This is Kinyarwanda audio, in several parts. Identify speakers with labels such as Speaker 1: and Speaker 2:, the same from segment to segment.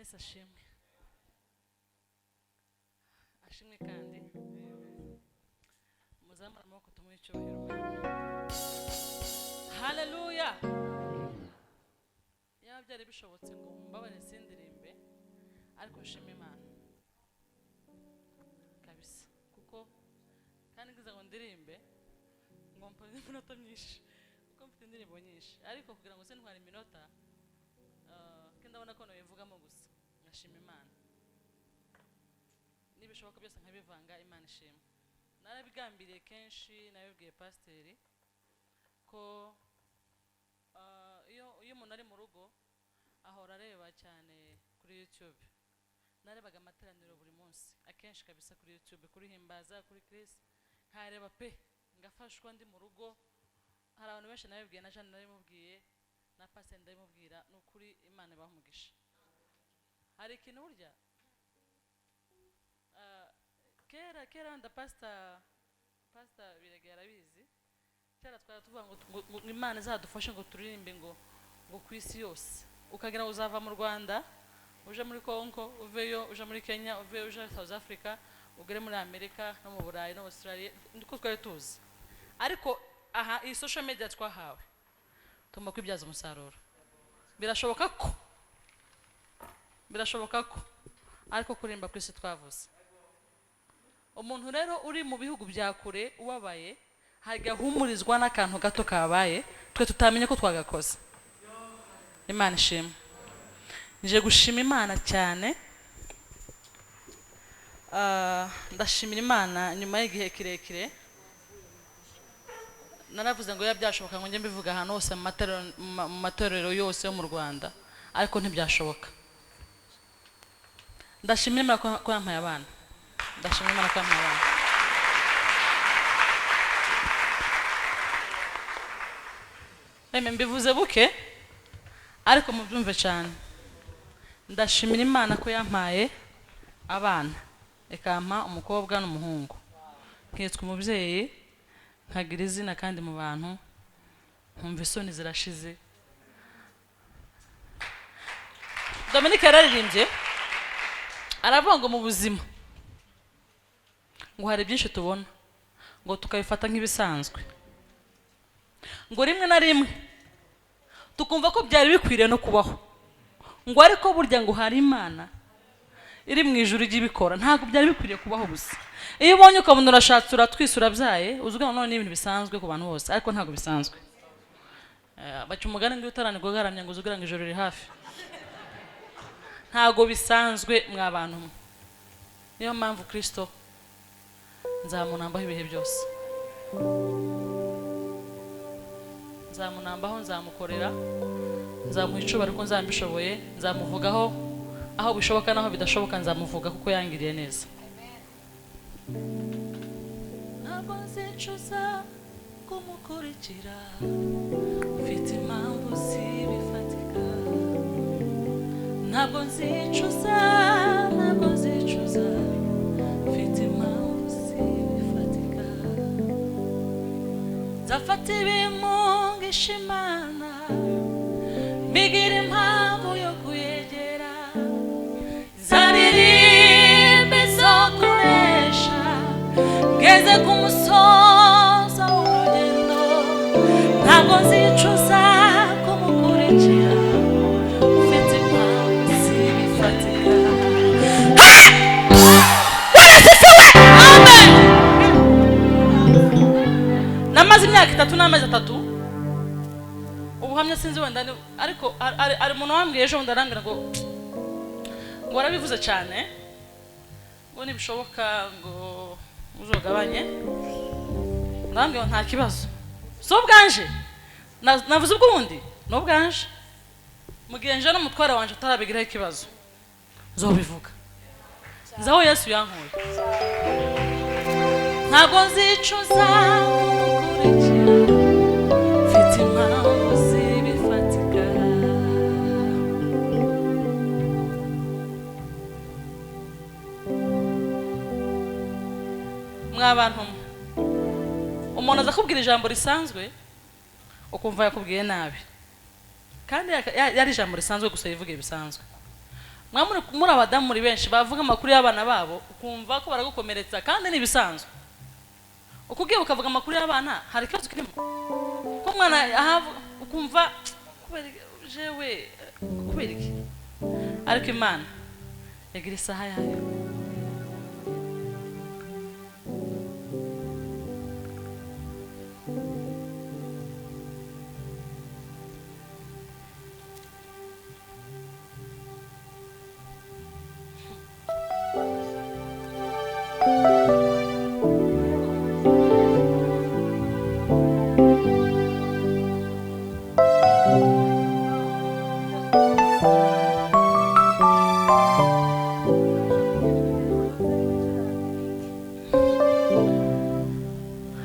Speaker 1: Yesu ashimwe. Ashimwe kandi muzamura amaboko tumuhe icyubahiro. Haleluya. Yaba byari bishobotse ngo mbabare sindirimbe ariko nshima Imana kabisa, kuko kandi ngize ngo ndirimbe ngo mpa iminota myinshi kuko mfite indirimbo nyinshi, ariko kugira ngo sintware iminota ndabona ko nabivugamo gusa ngashima Imana. Nibishoboka byose nkabivanga, Imana ishimwe. Narabigambiriye kenshi, nabibwiye pasiteri ko iyo umuntu ari mu rugo ahora areba cyane kuri YouTube. Narebaga amateraniro buri munsi akenshi kabisa kuri YouTube, kuri himbaza, kuri Chris, nkareba pe ngafashwa ndi mu rugo. Hari abantu benshi nabibwiye, na Jeanne narimubwiye, na pasiteri ndabimubwira, n'ukuri Imana ibahumugisha. Hari ikintu burya kera nda pastor Birege yarabizi, kera twara tuvuga ngo Imana izadufashe ngo turirimbe ngo ku isi yose. Ukagira ngo uzava mu Rwanda uje muri Kongo, uveyo uje muri Kenya, uveyo uje South Africa, ugere muri Amerika no mu Burayi no Australia, ndiko twari tuzi. Ariko aha iyi social media twahawe tuma kwibyaza umusaruro. Birashoboka ko ariko kurimba kwisi twavuze. Umuntu rero uri mu bihugu bya kure ubabaye hagahumurizwa n'akantu gato kabaye, twe tutamenye ko twagakoze. Imana ishimwe. Nje gushima Imana cyane. Ndashimira Imana nyuma y'igihe kirekire. Naravuze ngo yabyashoboka ngo njye mbivuga ahantu hose mu matorero yose yo mu Rwanda, ariko ntibyashoboka. Ndashimira Imana ko yampaye abana. Ndashimira Imana ko yampaye abana. Mbivuze buke ariko mubyumve cyane. Ndashimira Imana ko yampaye abana, ikampa umukobwa n'umuhungu. Nkitwa umubyeyi, nkagira izina kandi mu bantu nkumva isoni zirashize. Dominique yararirimbye aravuga ngo mu buzima ngo hari byinshi tubona ngo tukabifata nk'ibisanzwe, ngo rimwe na rimwe tukumva ko byari bikwiriye no kubaho, ngo ariko burya ngo hari Imana iri mu ijuru ijya ibikora, ntabwo byari bikwiriye kubaho gusa. Iyo ubonye ukabona urashatse uratwise urabyaye, uzwiho none n'ibintu bisanzwe ku bantu bose, ariko ntabwo bisanzwe. Baca umugani ngo utaranirwa garamya ngo uzugira ngo ijoro riri hafi. Ntabwo bisanzwe mwa bantu. Niyo mpamvu Kristo nzamunambaho ibihe byose. Nzamunambaho, nzamukorera, nzamuha icubahiro ko nzambishoboye, nzamuvugaho aho bishoboka naho bidashoboka, nzamuvuga kuko yangiriye neza. Ntabwo nzicuza kumukurikira, mfite impamvu zibifatika. Ntabwo nzicuza, mfite impamvu zibifatika. Nzafata ibimungisha Imana, mbigira impamvu yo kuyegera. Zaririmbe zo kuresha, ngeze ku musozo w'urugendo. Ntabwo nzicuza kumukurikira, mfite impamvu zibifatika. Amen. Namaze imyaka 3 n'amezi 3 ubuhamya sinzi wenda, ariko ari umuntu wambwiye ejo ndarambira ngo warabivuze cyane ngo nibishoboka ngo uzogabanye. Ndambwiye nta kibazo, so bwanje navuze ubwundi no bwanje mugenje no mutwara wanje atarabigiraho ikibazo zobivuga. Nzaho Yesu yankuye. Ntabwo nzicuza kumukurikira, mfite impamvu zibifatika. Mwabantu umuntu aza kubwira ijambo risanzwe ukumva yakubwiye nabi, kandi yari ijambo risanzwe gusa yivuge bisanzwe. muri abadamu muri benshi bavuga amakuru y'abana babo ukumva ko baragukomeretsa kandi ni ibisanzwe. Ukubwiye ukavuga amakuru y'abana hari ikibazo kirimo ko mwana ukumva kubera jewe kubera iki, ariko Imana yagira isaha yayo.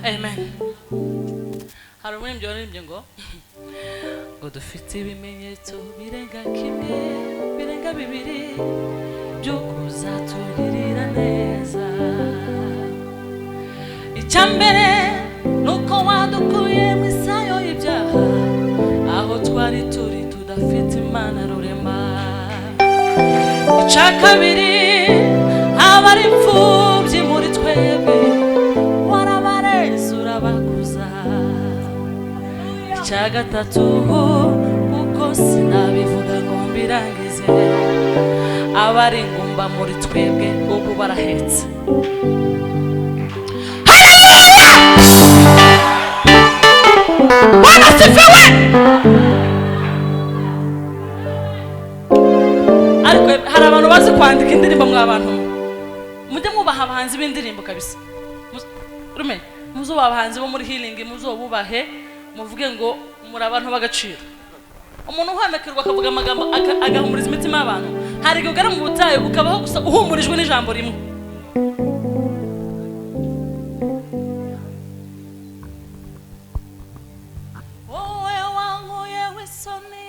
Speaker 1: Amen. Hari umuririmbyi waririmbye ngo dufite ibimenyetso birenga kimwe birenga bibiri byo kuzatugirira neza. Icyambere nuko wadukuye mu isayo y'ibyaha aho twari turi tudafite Imana rurema. Icya kabiri abari imfubyi muri twebwe bakuza. Icya gatatu kuko sinabivuga ngo mbirangize abari ingumba muri twebwe ubu barahetse. Bwana sifiwe. Ariko hari abantu bazi kwandika indirimbo mw'abantu mujye mwubaha abahanzi b'indirimbo kabisa. Rume muzuba abahanzi bo muri healing muzobubahe muvuge ngo muri abantu bagaciro. Umuntu uhamekerwa akavuga amagambo agahumuriza imitima y'abantu hari igihe ugara mu butayu ukabaho gusa uhumurijwe n'ijambo rimwe. Wowe wankuye w'isoni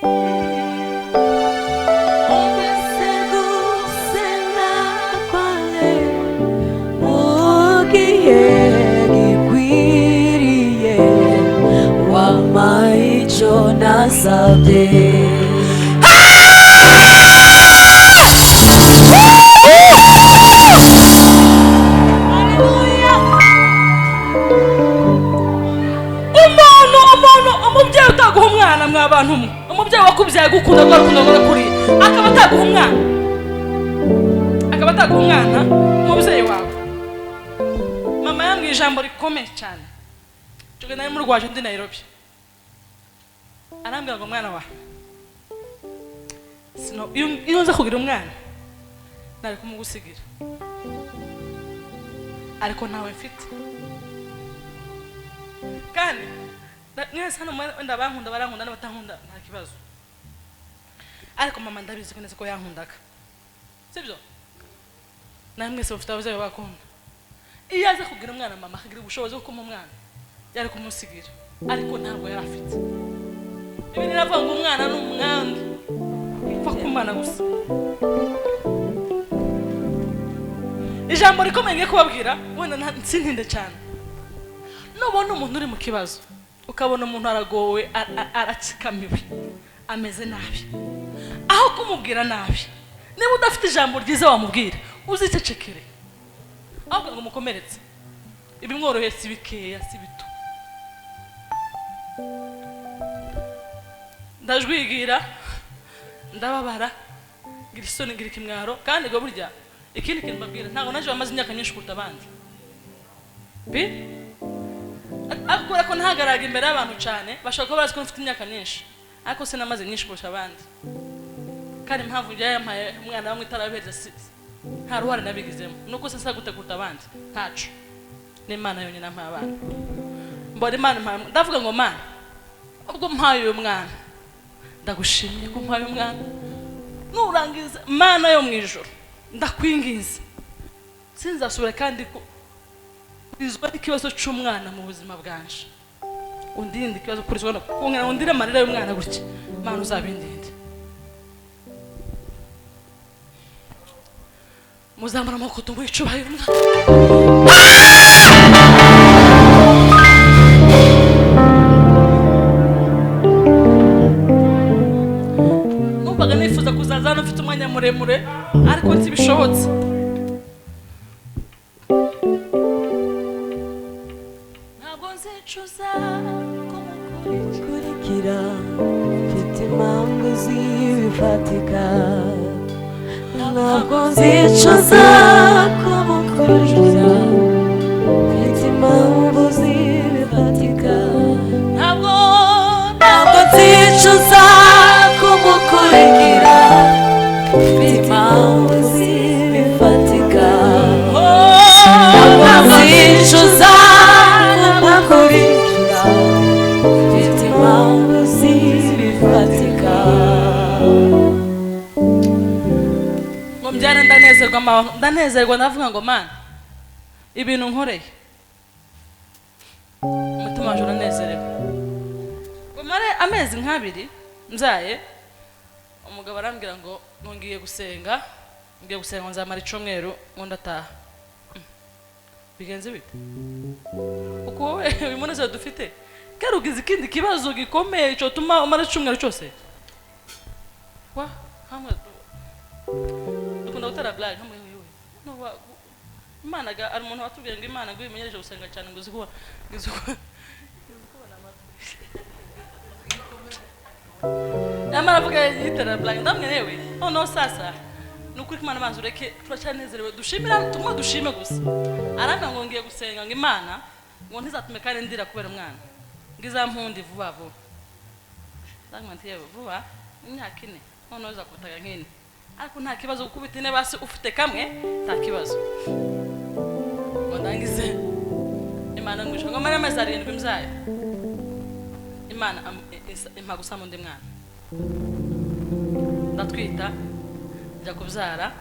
Speaker 1: umbese gusenga kwawe mugiye maicho nasabye. Umubyeyi utaguha umwana mw'abantu mwe, umubyeyi wakubyaye gukunda kuri akaba ataguha umwana umubyeyi wawe. Mama yambwiye ijambo rikomeye cyane cyo nari muri Rwanda ndi Nairobi. Arambwira ngo mwana wa sino iyo nza kugira umwana nari kumugusigira ariko nawe mfite kandi mwese hano ndabankunda barankunda n'abatankunda nta kibazo, ariko mama ndabizi ko neza ko yankundaga sibyo. Namwe mwese mufite ababyeyi bakunda. Iyo aza kugira umwana mama akagira ubushobozi bwo kumuha umwana yari kumusigira ariko ntabwo yari afite. Ibintu navuga ngo umwana n'umwangi upfa kumana gusa. Ijambo rikomeye ngiye kubabwira wenda nsintinde cyane. Nubona umuntu uri mu kibazo ukabona umuntu aragowe aratsikamiwe ameze nabi, aho kumubwira nabi niba udafite ijambo ryiza wamubwira uzicecekere ahubwo ngo mukomeretse ibimworoheye si bikeya si bito. Ndajwigira ndababara ngira isoni ngira ikimwaro kandi ngo burya ikindi kintu mbabwira ntabwo naje bamaze imyaka myinshi kuruta abandi akora ko ntagaraga imbere y'abantu cyane bashaka ko bazi ko mfite imyaka myinshi ariko sinamaze myinshi kurusha abandi kandi impamvu njya yampaye umwana bamwe itarabereza nta ruhare nabigizemo nuko sasa gute kuruta abandi ntacu n'Imana yonyine nampaye abana mbona Imana ndavuga ngo Mana ubwo mpaye uyu mwana ndagushimye ko mpaye umwana nurangiza Mana yo mu ijuru ndakwinginze sinzasubira kandi ko bizwa ikibazo cy'umwana mu buzima bwanje undinde ikibazo kurizwa no kunkana undire amarira y'umwana gutya Mana uzabindinde muzamara amakoto ngo icubaye umwana numvaga nifuza uzazana ufite umwanya muremure ariko ntibishobotse. Ntabwo nzicuza
Speaker 2: kumukurikira, mfite impamvu zibifatika. Ntabwo nzicuza kumukurikira, mfite impamvu zibifatika. Ntabwo nzicuza kumukurikira, mfite impamvu zibifatika. Ntabwo nzicuza kumukurikira, mfite impamvu zibifatika.
Speaker 1: ngo mbyara ndanezerwa ndavuga ngo Mana ibintu nkoreye umutima waje uranezerewe. ngo mare amezi nk'abiri nzaye umugabo arambwira ngo ngiye gusenga nzamara icumweru ngo ndataha. Bigenze bite? uko wowe bimunezero dufite karugize ikindi kibazo gikomeye cyo tuma umara icumweru cyose wa hamwe dukunda gutera blague hamwe wewe no Imana ari umuntu watubwiye ngo Imana ngo imenyereje gusenga cyane ngo zikuba Yamara avuga yitera blague ndamwe newe no sasa nuko Imana manzi ureke turacyanezerewe dushime gusa. Aranga ngo ngiye gusenga ngo Imana ngo ntizatume kandi ndira kubera umwana ngizampundi vuba vuba. Ndamwe nti yewe vuba imyaka 4 none uza kutaga nk'ine ariko nta kibazo gukubita ine basi ufite kamwe nta kibazo. ngo ndangize Imana ngwisha ngo mara amezi 7 mzaye Imana impa gusama undi mwana ndatwita njya kubyara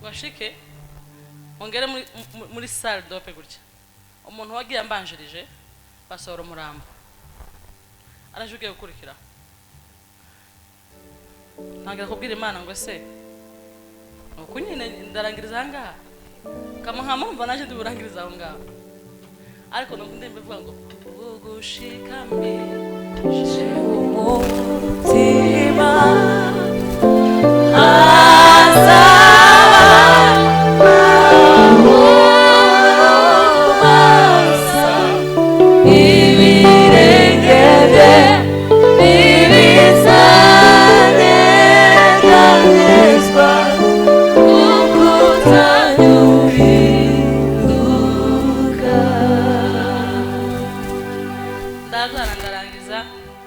Speaker 1: washike ongere muri salle dope gutya umuntu wagiye ambanjirije basohora umurambo arajugiye gukurikira. Ntangira kubwira Imana ngo se uko nyine ndarangiriza ahangaha kamuhamumva naje ndiburangiriza aho ngaho ariko ndimbe vuga ngo ugushikame umutima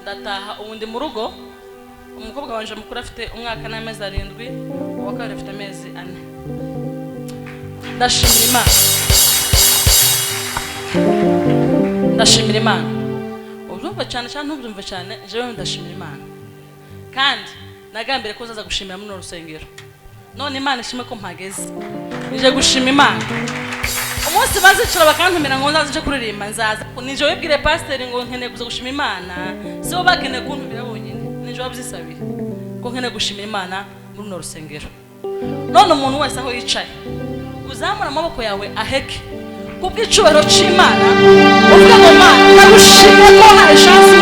Speaker 1: ndataha ubundi mu rugo. Umukobwa wanje mukuru afite umwaka n'amezi 7 uwa kabiri afite amezi 4. ndashimira Imana ubyumva cyane cyane ntubyumva cyane jewe ndashimira Imana kandi nagambire ko zaza gushimira muri rusengero none Imana ishime ko mpageze nije gushima Imana. Umunsi bazicira bakantumira ngo nzaje kuririmba nzaza nije wibwire pastor ngo nkene kuza gushima Imana so bakene kuntumira bonyine nije wabyisabira ko nkene gushima Imana muri rusengero. None umuntu wese aho yicaye uzamura amaboko yawe aheke kubw'icubero c'Imana uvuga ngo Mana ndagushimye ko hari chance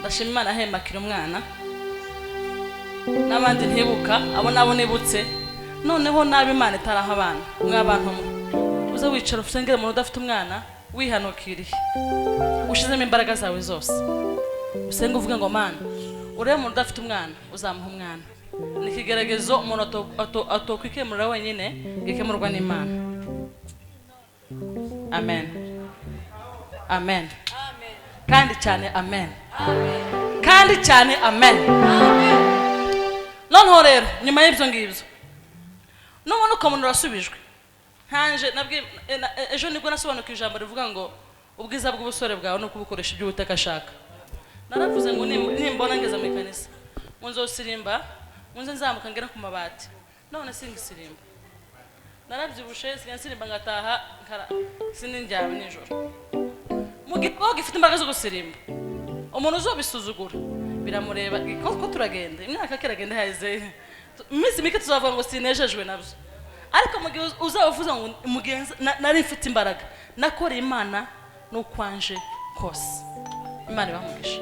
Speaker 1: ndashima Imana ahembakira umwana n'abandi ntibuka abo nabo nibutse noneho nabi Imana itaraha abana mw'abantu uza wicara ufengera umuntu udafite umwana wihanukiriye ushizemo imbaraga zawe zose usenga uvuga ngo Mana urebe umuntu udafite umwana uzamuha umwana. Nikigeragezo umuntu atokwikemurira wenyine gikemurwa n'Imana. Amen. Amen. Kandi cyane amen. Kandi cyane amen. Noneho rero nyuma y'ibyo ngibyo nubona uko umuntu urasubijwe hanje nabwe ejo nibwo nasobanukiye ijambo rivuga ngo ubwiza bw'ubusore bwawe no kubukoresha ibyo Uwiteka ashaka. Naravuze ngo nimbona ngeza mu kanisa ngo nzosirimba ngo nzamuka ngera ku mabati, none singisirimba. Narabyibushe sinsirimba ngataha sinindyaba nijoro. Mu gihe gifite imbaraga zo gusirimba umuntu uzobisuzugura biramureba ko turagenda imyaka kiragenda haize iminsi mike tuzavuga ngo sinejejwe nabyo, ariko mu gihe uzavuza ngo mugenza nari mfite imbaraga nakora Imana no kwanje kose. Imana ibamugisha.